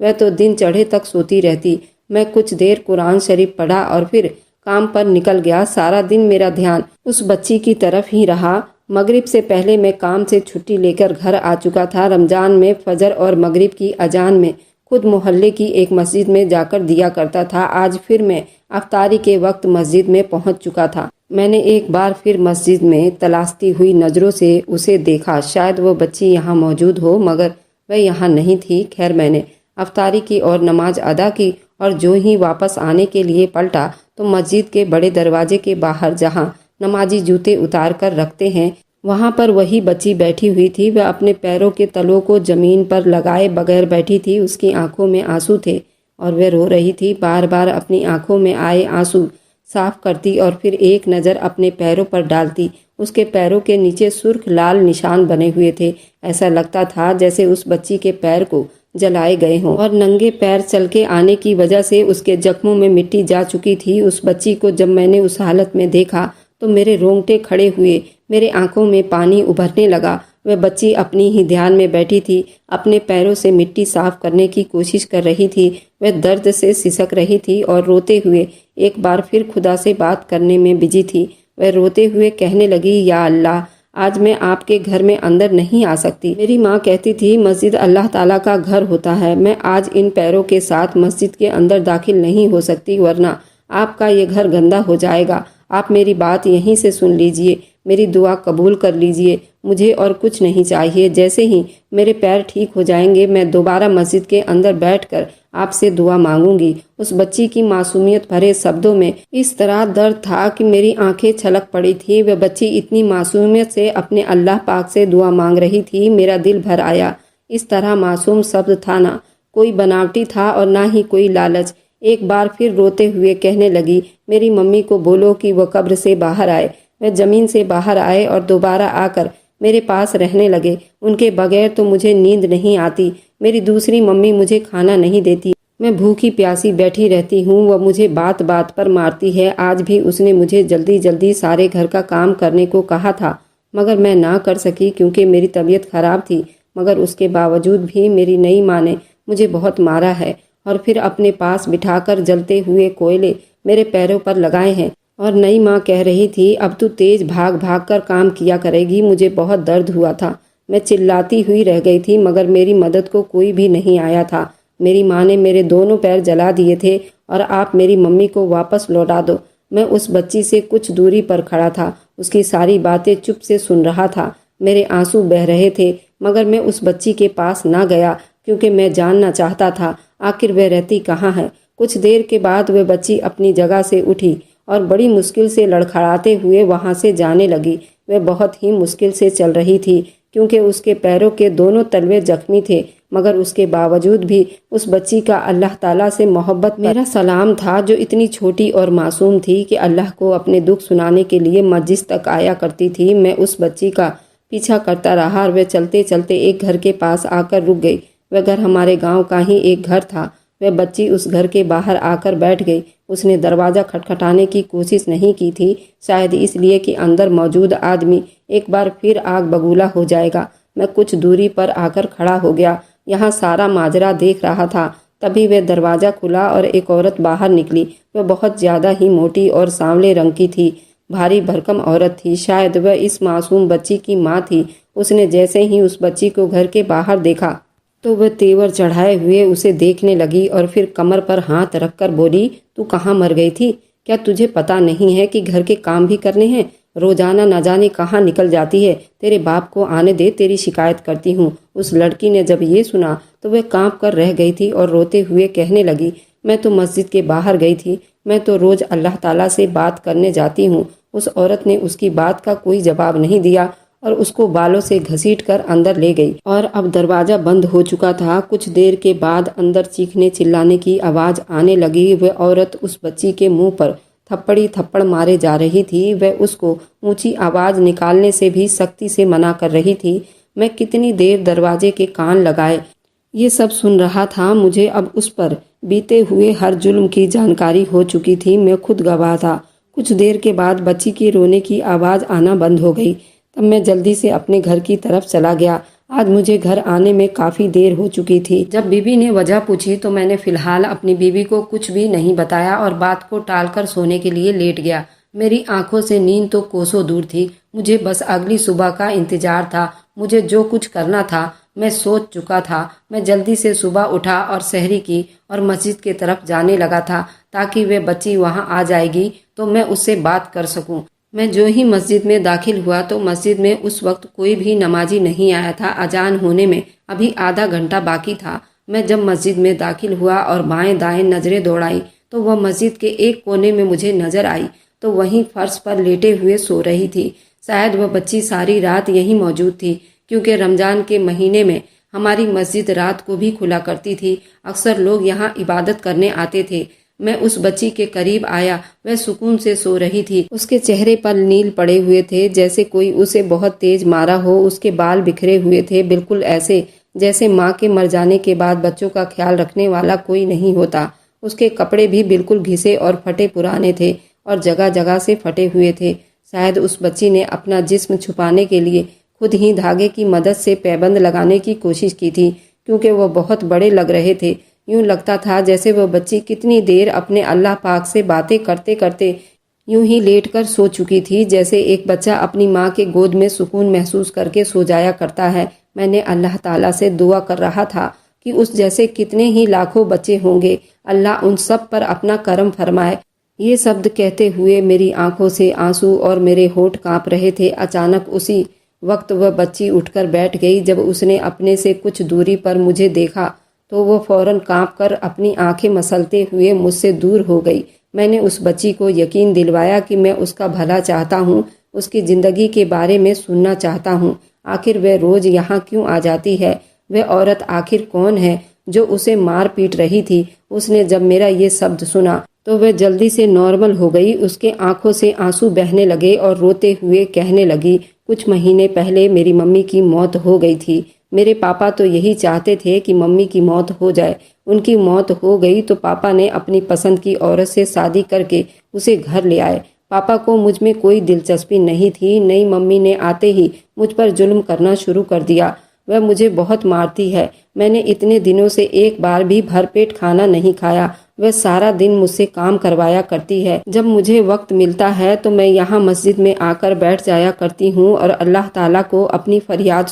وہ تو دن چڑھے تک سوتی رہتی۔ میں کچھ دیر قرآن شریف پڑھا اور پھر کام پر نکل گیا۔ سارا دن میرا دھیان اس بچی کی طرف ہی رہا۔ مغرب سے پہلے میں کام سے چھٹی لے کر گھر آ چکا تھا۔ رمضان میں فجر اور مغرب کی اذان میں خود محلے کی ایک مسجد میں جا کر دیا کرتا تھا۔ آج پھر میں افطاری کے وقت مسجد میں پہنچ چکا تھا۔ میں نے ایک بار پھر مسجد میں تلاشتی ہوئی نظروں سے اسے دیکھا۔ شاید وہ بچی یہاں موجود ہو، مگر وہ یہاں نہیں تھی۔ خیر، میں نے افطاری کی اور نماز ادا کی اور جو ہی واپس آنے کے لیے پلٹا تو مسجد کے بڑے دروازے کے باہر، جہاں نمازی جوتے اتار کر رکھتے ہیں، وہاں پر وہی بچی بیٹھی ہوئی تھی۔ وہ اپنے پیروں کے تلوں کو زمین پر لگائے بغیر بیٹھی تھی۔ اس کی آنکھوں میں آنسو تھے اور وہ رو رہی تھی۔ بار بار اپنی آنکھوں میں آئے آنسو صاف کرتی اور پھر ایک نظر اپنے پیروں پر ڈالتی۔ اس کے پیروں کے نیچے سرخ لال نشان بنے ہوئے تھے۔ ایسا لگتا تھا جیسے اس بچی کے پیر کو جلائے گئے ہوں اور ننگے پیر چل کے آنے کی وجہ سے اس کے زخموں میں مٹی جا چکی تھی۔ اس بچی کو جب میں نے اس حالت میں دیکھا تو میرے رونگٹے کھڑے ہوئے، میرے آنکھوں میں پانی ابھرنے لگا۔ وہ بچی اپنی ہی دھیان میں بیٹھی تھی، اپنے پیروں سے مٹی صاف کرنے کی کوشش کر رہی تھی۔ وہ درد سے سسک رہی تھی اور روتے ہوئے ایک بار پھر خدا سے بات کرنے میں بجی تھی۔ وہ روتے ہوئے کہنے لگی، یا اللہ، آج میں آپ کے گھر میں اندر نہیں آ سکتی۔ میری ماں کہتی تھی مسجد اللہ تعالیٰ کا گھر ہوتا ہے۔ میں آج ان پیروں کے ساتھ مسجد کے اندر داخل نہیں ہو سکتی، ورنہ آپ کا یہ گھر گندا ہو جائے گا۔ آپ میری بات یہیں سے سن لیجئے، میری دعا قبول کر لیجئے۔ مجھے اور کچھ نہیں چاہیے۔ جیسے ہی میرے پیر ٹھیک ہو جائیں گے میں دوبارہ مسجد کے اندر بیٹھ کر آپ سے دعا مانگوں گی۔ اس بچی کی معصومیت بھرے شبدوں میں اس طرح درد تھا کہ میری آنکھیں چھلک پڑی تھی۔ وہ بچی اتنی معصومیت سے اپنے اللہ پاک سے دعا مانگ رہی تھی، میرا دل بھر آیا۔ اس طرح معصوم شبد تھا، نہ کوئی بناوٹی تھا اور نہ ہی کوئی لالچ۔ ایک بار پھر روتے ہوئے کہنے لگی، میری ممی کو بولو کہ وہ قبر سے باہر آئے۔ وہ زمین سے باہر آئے اور دوبارہ آ کر میرے پاس رہنے لگے۔ ان کے بغیر تو مجھے نیند نہیں آتی۔ میری دوسری ممی مجھے کھانا نہیں دیتی، میں بھوکی پیاسی بیٹھی رہتی ہوں۔ وہ مجھے بات بات پر مارتی ہے۔ آج بھی اس نے مجھے جلدی جلدی سارے گھر کا کام کرنے کو کہا تھا، مگر میں نہ کر سکی کیونکہ میری طبیعت خراب تھی۔ مگر اس کے باوجود بھی میری نئی ماں نے مجھے بہت مارا ہے اور پھر اپنے پاس بٹھا کر جلتے ہوئے کوئلے میرے پیروں پر لگائے ہیں۔ اور نئی ماں کہہ رہی تھی، اب تو تیز بھاگ بھاگ کر کام کیا کرے گی۔ مجھے بہت درد ہوا تھا، میں چلاتی ہوئی رہ گئی تھی، مگر میری مدد کو کوئی بھی نہیں آیا تھا۔ میری ماں نے میرے دونوں پیر جلا دیے تھے اور آپ میری ممی کو واپس لوٹا دو۔ میں اس بچی سے کچھ دوری پر کھڑا تھا، اس کی ساری باتیں چپ سے سن رہا تھا۔ میرے آنسو بہہ رہے تھے، مگر میں اس بچی کے پاس نہ گیا کیونکہ میں جاننا چاہتا تھا آخر وہ رہتی کہاں ہے۔ کچھ دیر کے بعد وہ بچی اپنی جگہ سے اٹھی اور بڑی مشکل سے لڑکھڑاتے ہوئے وہاں سے جانے لگی۔ وہ بہت ہی مشکل سے چل رہی تھی کیونکہ اس کے پیروں کے دونوں تلوے زخمی تھے، مگر اس کے باوجود بھی اس بچی کا اللہ تعالیٰ سے محبت میرا سلام تھا، جو اتنی چھوٹی اور معصوم تھی کہ اللہ کو اپنے دکھ سنانے کے لیے مسجد تک آیا کرتی تھی۔ میں اس بچی کا پیچھا کرتا رہا اور وہ چلتے چلتے ایک گھر کے پاس آ کر رک گئی۔ وہ گھر ہمارے گاؤں کا ہی ایک گھر تھا۔ وہ بچی اس گھر کے باہر آ کر بیٹھ گئی۔ اس نے دروازہ کھٹکھٹانے کی کوشش نہیں کی تھی، شاید اس لیے کہ اندر موجود آدمی ایک بار پھر آگ بگولا ہو جائے گا۔ میں کچھ دوری پر آ کر کھڑا ہو گیا، یہاں سارا ماجرا دیکھ رہا تھا۔ تبھی وہ دروازہ کھلا اور ایک عورت باہر نکلی۔ وہ بہت زیادہ ہی موٹی اور سانولے رنگ کی تھی، بھاری بھرکم عورت تھی۔ شاید وہ اس معصوم بچی کی ماں تھی۔ اس نے جیسے ہی اس بچی کو گھر کے باہر دیکھا تو وہ تیور چڑھائے ہوئے اسے دیکھنے لگی اور پھر کمر پر ہاتھ رکھ کر بولی، تو کہاں مر گئی تھی؟ کیا تجھے پتا نہیں ہے کہ گھر کے کام بھی کرنے ہیں؟ روزانہ نہ جانے کہاں نکل جاتی ہے۔ تیرے باپ کو آنے دے، تیری شکایت کرتی ہوں۔ اس لڑکی نے جب یہ سنا تو وہ کانپ کر رہ گئی تھی اور روتے ہوئے کہنے لگی، میں تو مسجد کے باہر گئی تھی، میں تو روز اللہ تعالیٰ سے بات کرنے جاتی ہوں۔ اس عورت نے اس کی بات کا کوئی جواب نہیں دیا اور اس کو بالوں سے گھسیٹ کر اندر لے گئی اور اب دروازہ بند ہو چکا تھا۔ کچھ دیر کے بعد اندر چیخنے چلانے کی آواز آنے لگی۔ وہ عورت اس بچی کے منہ پر تھپڑی تھپڑ مارے جا رہی تھی۔ وہ اس کو اونچی آواز نکالنے سے بھی سختی سے منع کر رہی تھی۔ میں کتنی دیر دروازے کے کان لگائے یہ سب سن رہا تھا۔ مجھے اب اس پر بیتے ہوئے ہر ظلم کی جانکاری ہو چکی تھی، میں خود گواہ تھا۔ کچھ دیر کے بعد بچی کے رونے کی آواز آنا بند ہو گئی۔ تب میں جلدی سے اپنے گھر کی طرف چلا گیا۔ آج مجھے گھر آنے میں کافی دیر ہو چکی تھی۔ جب بیوی نے وجہ پوچھی تو میں نے فی الحال اپنی بیوی کو کچھ بھی نہیں بتایا اور بات کو ٹال کر سونے کے لیے لیٹ گیا۔ میری آنکھوں سے نیند تو کوسوں دور تھی، مجھے بس اگلی صبح کا انتظار تھا۔ مجھے جو کچھ کرنا تھا میں سوچ چکا تھا۔ میں جلدی سے صبح اٹھا اور سحری کی اور مسجد کی طرف جانے لگا تھا تاکہ وہ بچی وہاں آ جائے گی تو میں اس سے بات کر سکوں۔ میں جو ہی مسجد میں داخل ہوا تو مسجد میں اس وقت کوئی بھی نمازی نہیں آیا تھا۔ اذان ہونے میں ابھی آدھا گھنٹہ باقی تھا۔ میں جب مسجد میں داخل ہوا اور بائیں دائیں نظریں دوڑائی تو وہ مسجد کے ایک کونے میں مجھے نظر آئی تو وہیں فرش پر لیٹے ہوئے سو رہی تھی۔ شاید وہ بچی ساری رات یہیں موجود تھی، کیونکہ رمضان کے مہینے میں ہماری مسجد رات کو بھی کھلا کرتی تھی۔ اکثر لوگ یہاں عبادت کرنے آتے تھے۔ میں اس بچی کے قریب آیا، وہ سکون سے سو رہی تھی۔ اس کے چہرے پر نیل پڑے ہوئے تھے جیسے کوئی اسے بہت تیز مارا ہو۔ اس کے بال بکھرے ہوئے تھے، بالکل ایسے جیسے ماں کے مر جانے کے بعد بچوں کا خیال رکھنے والا کوئی نہیں ہوتا۔ اس کے کپڑے بھی بالکل گھسے اور پھٹے پرانے تھے اور جگہ جگہ سے پھٹے ہوئے تھے۔ شاید اس بچی نے اپنا جسم چھپانے کے لیے خود ہی دھاگے کی مدد سے پیبند لگانے کی کوشش کی تھی، کیونکہ وہ بہت بڑے لگ رہے تھے۔ یوں لگتا تھا جیسے وہ بچی کتنی دیر اپنے اللہ پاک سے باتیں کرتے کرتے یوں ہی لیٹ کر سو چکی تھی، جیسے ایک بچہ اپنی ماں کے گود میں سکون محسوس کر کے سو جایا کرتا ہے۔ میں نے اللہ تعالیٰ سے دعا کر رہا تھا کہ اس جیسے کتنے ہی لاکھوں بچے ہوں گے، اللہ ان سب پر اپنا کرم فرمائے۔ یہ شبد کہتے ہوئے میری آنکھوں سے آنسو اور میرے ہونٹ کانپ رہے تھے۔ اچانک اسی وقت وہ بچی اٹھ کر بیٹھ گئی۔ جب اس نے اپنے سے کچھ دوری پر مجھے دیکھا تو وہ فوراً کانپ کر اپنی آنکھیں مسلتے ہوئے مجھ سے دور ہو گئی۔ میں نے اس بچی کو یقین دلوایا کہ میں اس کا بھلا چاہتا ہوں، اس کی زندگی کے بارے میں سننا چاہتا ہوں۔ آخر وہ روز یہاں کیوں آ جاتی ہے؟ وہ عورت آخر کون ہے جو اسے مار پیٹ رہی تھی؟ اس نے جب میرا یہ شبد سنا تو وہ جلدی سے نارمل ہو گئی۔ اس کے آنکھوں سے آنسو بہنے لگے اور روتے ہوئے کہنے لگی، کچھ مہینے پہلے میری ممی کی موت ہو گئی تھی۔ میرے پاپا تو یہی چاہتے تھے کہ ممی کی موت ہو جائے۔ ان کی موت ہو گئی تو پاپا نے اپنی پسند کی عورت سے شادی کر کے اسے گھر لے آئے۔ پاپا کو مجھ میں کوئی دلچسپی نہیں تھی۔ نئی ممی نے آتے ہی مجھ پر ظلم کرنا شروع کر دیا۔ وہ مجھے بہت مارتی ہے۔ میں نے اتنے دنوں سے ایک بار بھی بھر پیٹ کھانا نہیں کھایا۔ وہ سارا دن مجھ سے کام کروایا کرتی ہے۔ جب مجھے وقت ملتا ہے تو میں یہاں مسجد میں آ کر بیٹھ جایا کرتی ہوں اور اللہ تعالیٰ کو اپنی فریاد